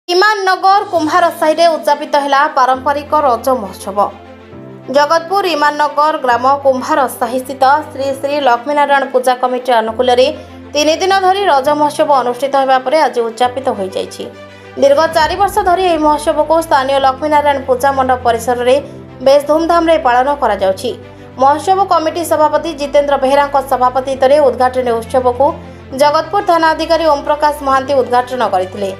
इमाननगर कुम्हारसाही उद्यापित है पारंपरिक रज महोत्सव। जगतपुर इमाननगर ग्राम कुम्हारसाही स्थित श्री श्री लक्ष्मीनारायण पूजा कमिटी अनुकूल 3 दिन धरी रज महोत्सव अनुष्ठित होगा पर आज उद्यापित हो जाइछि। दीर्घ 4 वर्ष धरी यह महोत्सव को स्थानीय लक्ष्मीनारायण पूजा मंडप परिसर में बेस धूमधाम रे पालन करा जाउछि। महोत्सव कमिटी सभापति जितेन्द्र बेहरा सभापतित्व उद्घाटन उत्सव को जगतपुर थाना अधिकारी ओम प्रकाश महांती उद्घाटन करथिले।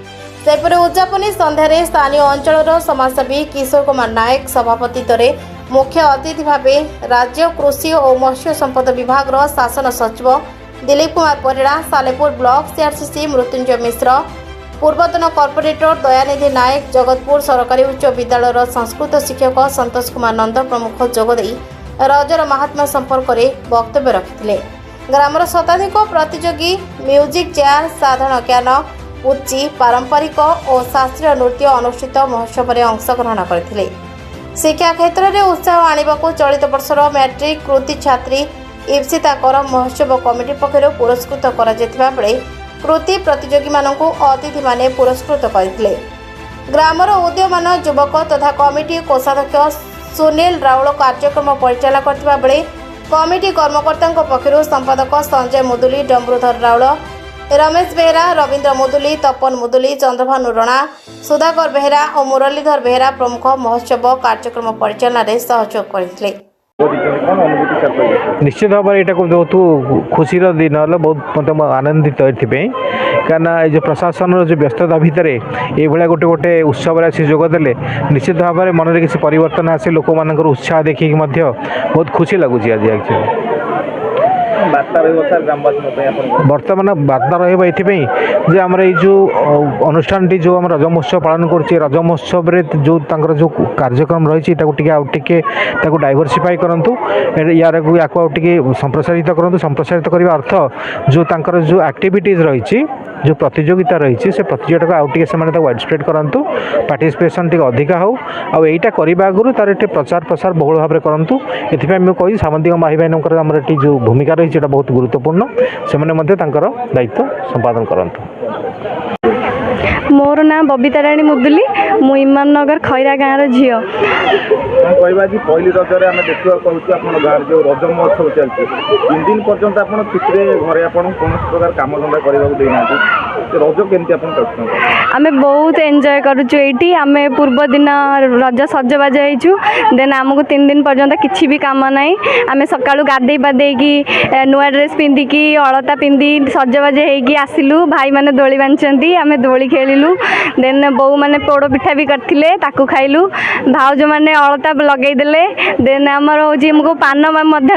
सेपरे उद्यापनी संध्यारे स्थानीय अंचल समाजसेवी किशोर कुमार नायक सभापतित्व मुख्य अतिथि भाव राज्य कृषि और मत्स्य संपद विभाग शासन सचिव दिलीप कुमार परिड़ा, सालेपुर ब्लॉक सीआरसीसी मृत्युंजय मिश्र, पूर्वतन कॉर्पोरेटर दयानिधि नायक, जगतपुर सरकारी उच्च विद्यालय संस्कृत शिक्षक संतोष कुमार नंद प्रमुख जोगदे रजर महात्म्य संपर्क में वक्तव्य रखिथिले। ग्रामर शताधिक प्रतियोगी म्यूजिक चेयर, साधारण ज्ञान, उच्ची, पारंपरिक और शास्त्रीय नृत्य अनुष्ठित महोत्सव में अंशग्रहण करथिले। शिक्षा क्षेत्र में उत्साह आनिबाकु चलित वर्षर मैट्रिक कृति छात्री इप्सिता कर महोत्सव कमिटी पक्षर पुरस्कृत करा जेथिबा बेले कृति प्रतियोगी मानकु अतिथि माने पुरस्कृत करथिले। ग्रामर उद्यमान युवक तथा कमिटी कोषाध्यक्ष सुनील राउल कार्यक्रम परिचालन करथिबा बेले कमिटी कर्मकर्ता पक्षर संपादक संजय मुदुली, डम्बरुधर राउल, रमेश बेहरा, रवींद्र मुदुली, तपन मुदुली, चंद्रभानु रणा, सुधाकर बेहरा और मुरलीधर बेहरा प्रमुख महोत्सव कार्यक्रम परिचालन में सहयोग करथिले। निश्चित भाव में यहाँ बहुत खुशी दिन बहुत मतलब आनंदित कारण जो प्रशासन जो व्यस्तता भितर ये गोटे गोटे उत्सव आसी जोगदे निश्चित भाव में मन में किसी परिवर्तन आसे लोक मान उत्साह देखिए बहुत खुशी लगुच। आज एक्चुअली बर्तमान बार्ता रही आम जो अनुष्ठान टी जो आम रज महोत्सव पालन कर रज महोत्सव जो जो कार्यक्रम रही डाइवर्सिफाई करूँ यार संप्रसारित करूँ। संप्रसारित करने अर्थ जो तांकर जो एक्टिविटीज रही जो प्रतियोगिता रही से प्रतियोगिता आउटे से वाइड स्प्रेड करूँ, पार्टिसिपेशन टी अधिका हो आईटा करने आगु तार प्रचार प्रसार बहुल भाव में करूँ। ये कही सामाजिक भाई भाई आम जो भूमिका रही बहुत गुरुत्वपूर्ण से दायित्व संपादन करंतु। मोर ना बबीता राणी मुदुली, मु इमाननगर खैरा गाँव झी पहली रजरे आम देखा कहूँ गाँव जो रज महोत्सव चलती 3 दिन पर्यंत आप खुशी घरे कौन प्रकार कम धंदा करना रज केमती आम बहुत एंजॉय करुचु। एटी आम पूर्व दिन रज सजबाज हो देन आमको 3 दिन पर्यंत किसी भी कम ना आम सका गाधे पाधे नुआ ड्रेस पिंधिकी अलता पिंधि सजबाज होगी आसिलु। भाई मैंने दोली बांधि आम दोली खेलिलु। देन बो मैंने पोड़ पिठा भी करथिले ताकू खाइलु। भाउज मैंने अलता लगेदेले। देन आमर हूँ आमको पान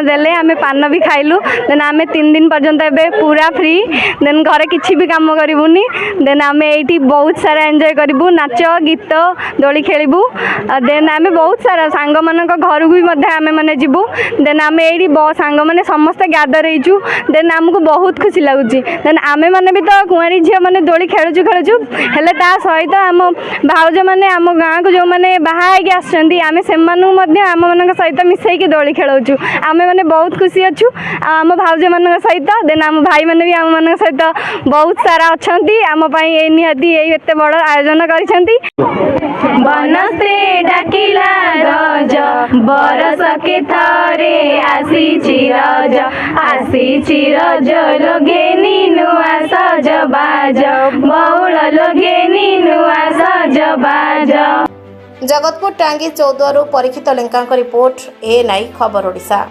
देले आम पान भी खाइलु। देन आम 3 दिन पर्यंत ए पूरा फ्री। देन घरे किसी भी काम करूनी। देन आम ये बहुत सारा एंजॉय करूँ, नाच गीत दोली खेलू। देन आम बहुत सारा सांग मान घर को भी आम मैंने जीवु। देन आम ये सांग मैंने समस्ते गैदर हो। देन आमको बहुत खुशी लगुच। देन आम मैंने भी तो कुआरी झील मैंने दोली खेलुचु हेले ता सहित आम भाउज मैंने आम गाँव को जो मैंने बाहर आसछंती आम से आम मान सहित मिसईकी दोली खेलुचु। आम मैंने बहुत खुशी अच्छु आम भाउज मान सहित। देन आम भाई मैंने भी आम मान सहित बहुत सारा अच्छा आम निहाती एत बड़ आयोजन करिसेंती। बनस्ते डाकिला रज बरस के थरे आसीछि रज लोगे नुआ सजबाज बहुल लोगे नुआ सजबाज। जगतपुर टांगी 14 परीक्षित लेंका रिपोर्ट ए नाई खबर ओडिशा।